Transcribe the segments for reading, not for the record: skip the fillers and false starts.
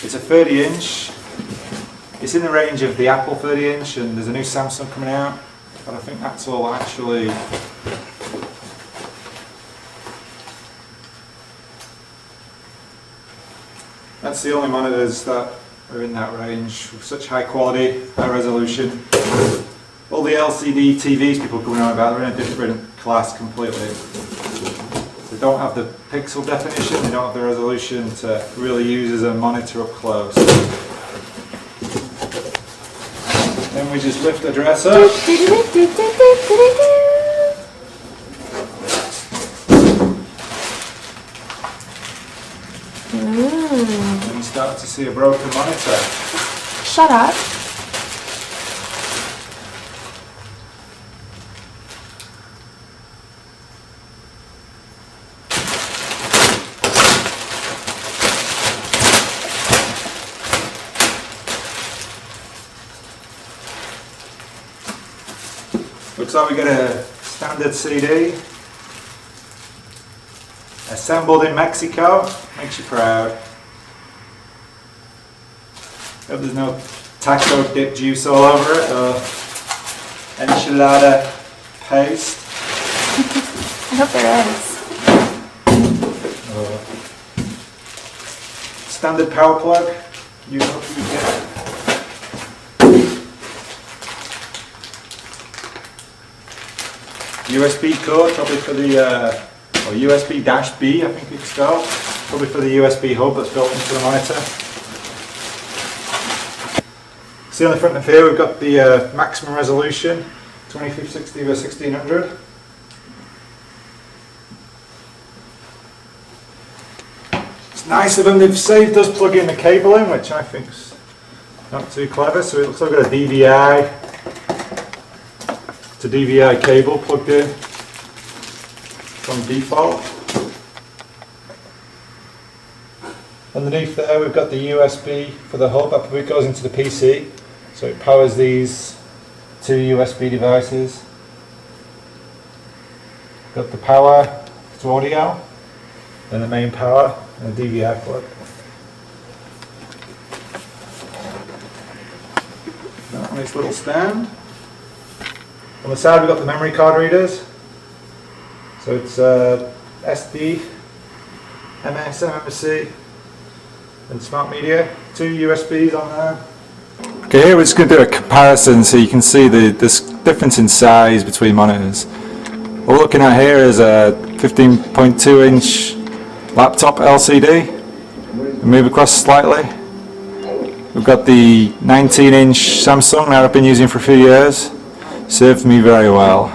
It's a 30 inch. It's in the range of the Apple 30 inch, and there's a new Samsung coming out, but I think that's all actually that's the only monitors that are in that range with such high quality, high resolution. All the LCD TVs people are going on about, they're in a different class completely. They don't have the pixel definition, they don't have the resolution to really use as a monitor up close. Then we just lift the dress up. And you start to see a broken monitor. Shut up. Looks like we got a standard CD, assembled in Mexico. Makes you proud. Hope there's no taco dip juice all over it or enchilada paste. I hope there is. Standard power plug. You hope you get. USB cord, probably for the, or USB-B, I think it's called. Probably for the USB hub that's built into the monitor. See on the front of here we've got the maximum resolution, 2560 by 1600. It's nice of them, they've saved us plugging the cable in, which I think's not too clever. So it looks like we've got a DVI. It's a DVI cable plugged in from default. Underneath there we've got the USB for the hub, that probably goes into the PC, so it powers these two USB devices. Got the power to audio, then the main power and a DVI plug. Nice little stand. On the side we've got the memory card readers. So it's SD, MS, MMC and Smart Media. Two USBs on there. Okay, here we're just going to do a comparison so you can see this difference in size between monitors. What we're looking at here is a 15.2 inch laptop LCD. We move across slightly. We've got the 19 inch Samsung that I've been using for a few years. Served me very well.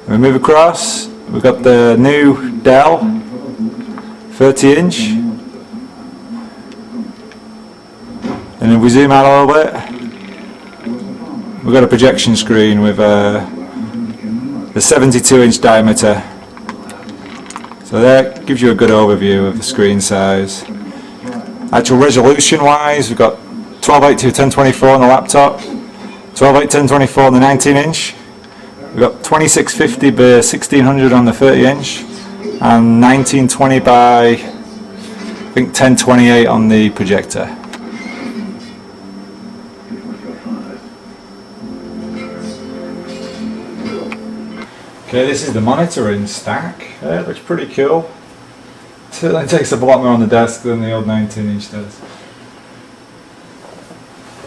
We move across, we've got the new Dell 30 inch. And if we zoom out a little bit, we've got a projection screen with the 72 inch diameter. So that gives you a good overview of the screen size. Actual resolution wise, we've got 1280 to 1024 on the laptop. 1280 1024 on the 19 inch, we've got 2650 by 1600 on the 30 inch, and 1920 by I think 1028 on the projector. Okay, this is the monitor in stack. It looks pretty cool. Certainly takes up a lot more on the desk than the old 19 inch does.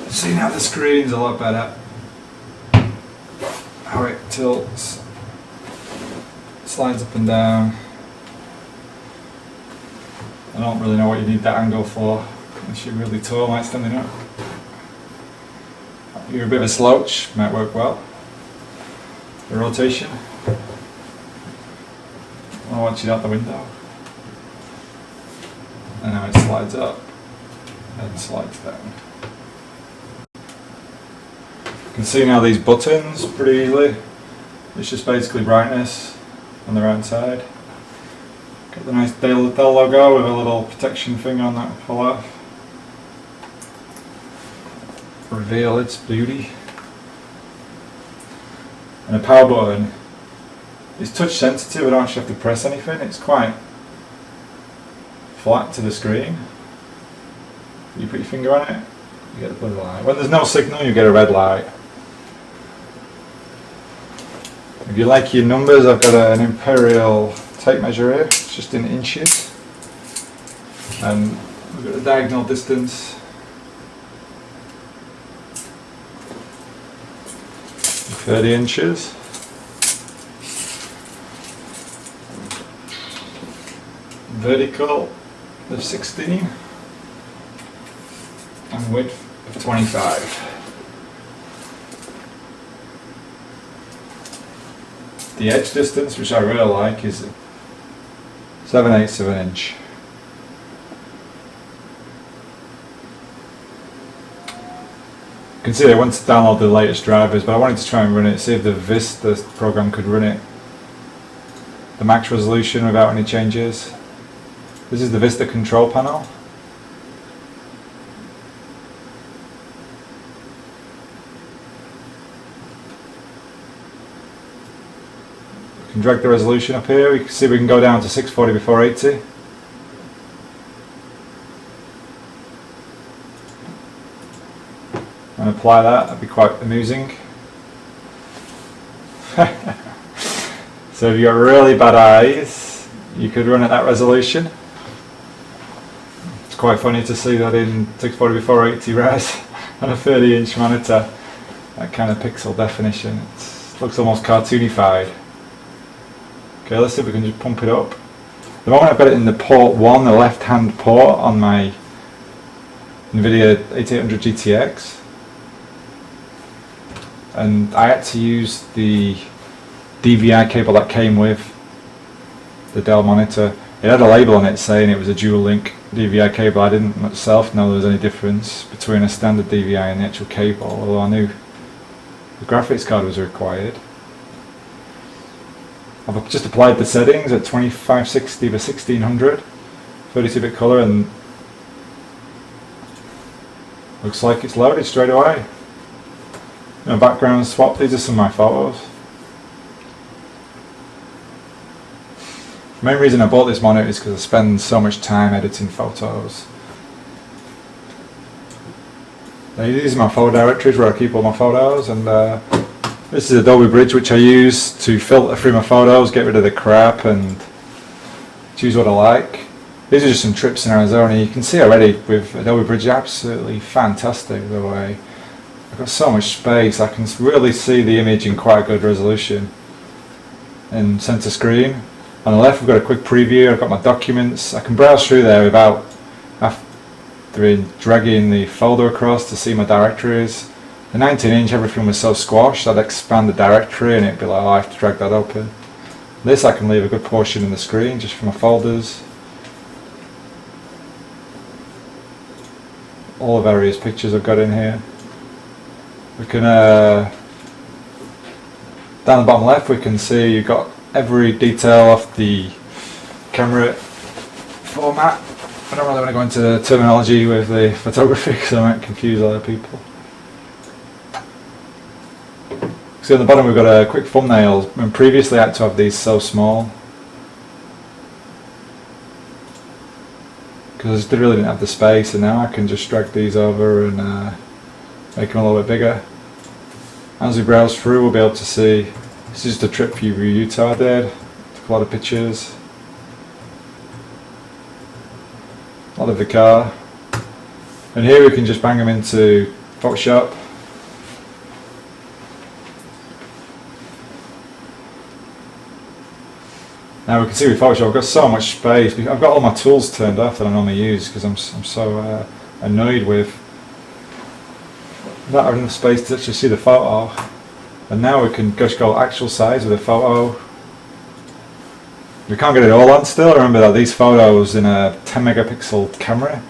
See now the screen's a lot better. How it tilts, slides up and down. I don't really know what you need that angle for, unless you're really tall like standing up. If you're a bit of a slouch, might work well. The rotation. I'll watch it out the window. And now it slides up and slides down. You can see now these buttons pretty easily. It's just basically brightness on the right side. Got the nice Dell logo with a little protection thing on that pull off. Reveal its beauty. And a power button. It's touch sensitive, I don't actually have to press anything. It's quite flat to the screen. You put your finger on it, you get the blue light. When there's no signal, you get a red light. If you like your numbers, I've got an imperial tape measure here, it's just in inches. And we've got the diagonal distance. 30 inches. Vertical of 16 and width of 25. The edge distance, which I really like, is 7/8 of an inch. You can see I wanted to download the latest drivers, but I wanted to try and run it, see if the Vista program could run it the max resolution without any changes. This is the Vista control panel. We can drag the resolution up here. We can see we can go down to 640 by 480. And apply that, that'd be quite amusing. So if you've got really bad eyes, you could run at that resolution. It's quite funny to see that in 640 by 480 res on a 30-inch monitor. That kind of pixel definition. It looks almost cartoonified. Okay, let's see if we can just pump it up. The moment I've got it in the port 1, the left-hand port on my NVIDIA 8800 GTX, and I had to use the DVI cable that came with the Dell monitor. It had a label on it saying it was a dual link DVI cable. I didn't myself know there was any difference between a standard DVI and the actual cable, although I knew the graphics card was required. I've just applied the settings at 2560 by 1600, 32-bit color, and looks like it's loaded straight away. Background swap, these are some of my photos. The main reason I bought this monitor is because I spend so much time editing photos. Now, these are my photo directories where I keep all my photos, and this is Adobe Bridge, which I use to filter through my photos, get rid of the crap and choose what I like. These are just some trips in Arizona. You can see already with Adobe Bridge, absolutely fantastic the way I've got so much space. I can really see the image in quite a good resolution in center screen. On the left we've got a quick preview. I've got my documents. I can browse through there without dragging the folder across to see my directories. The 19-inch, everything was so squashed, I'd expand the directory and it'd be like, oh, I have to drag that open. This I can leave a good portion in the screen just for my folders. All the various pictures I've got in here. We can, down the bottom left we can see you've got every detail off the camera format. I don't really want to go into terminology with the photography because I might confuse other people. So on the bottom we've got a quick thumbnail, and previously I had to have these so small because I just really didn't have the space, and now I can just drag these over and make them a little bit bigger. As we browse through we'll be able to see, this is just a trip view Utah I did, took a lot of pictures, a lot of the car, and here we can just bang them into Photoshop. Now we can see with Photoshop I've got so much space. I've got all my tools turned off that I normally use because I'm so annoyed with not having enough space to actually see the photo. And now we can just go actual size with a photo. We can't get it all on still. Remember that these photos in a 10 megapixel camera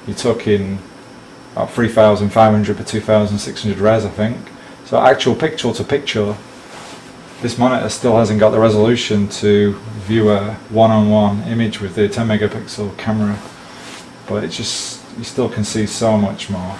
you took in about 3500 by 2600 res, I think. So actual picture to picture, this monitor still hasn't got the resolution to view a one-on-one image with the 10 megapixel camera, but it's just, you still can see so much more.